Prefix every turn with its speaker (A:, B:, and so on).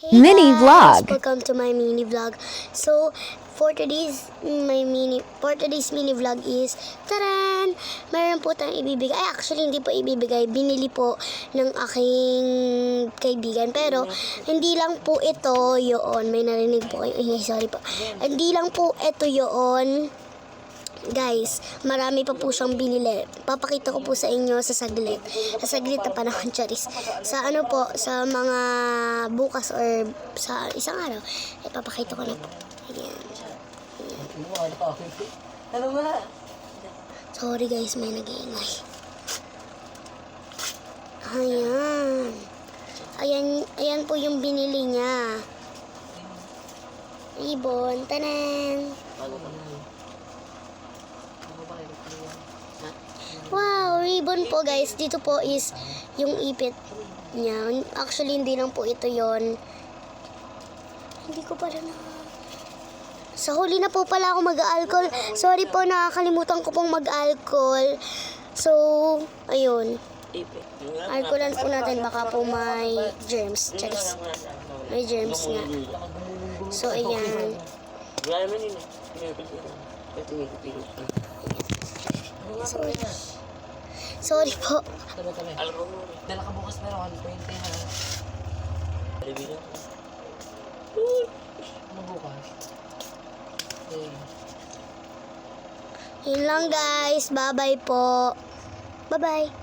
A: Hey
B: Mini
A: guys,
B: vlog.
A: welcome to my mini vlog. So, for today's mini vlog is taran! Mayroon po tayong ibibigay. Ay, actually hindi po ibibigay. Binili po ng aking kaibigan. Pero hindi lang po ito yoon. May narinig po kayo. Sorry po. Hindi lang po ito yoon. Guys, marami pa po siyang binili. Papakita ko po sa inyo sa saglit. Sa saglit na panahon, charis. Sa ano po, sa mga bukas or sa isang araw, papakita ko na po. Ayan. Sorry guys, may nag-iingay. Ayan. Ayan po yung binili niya. Ribbon. Tanan! Wow, ribbon po guys. Dito po is yung ipit niya. Actually, hindi lang po ito yon. Hindi ko pala na... Sa huli na po pala ako mag-alcohol. Sorry po, nakakalimutan ko pong mag-alcohol. So, ayun. Alcoholan po natin. Baka po may germs. Charis. May germs nga. So, ayan. Sorry po.
C: Dala ka bukas meron 120 ha. Ano bukas?
A: Yun lang guys. Bye-bye po. Bye-bye.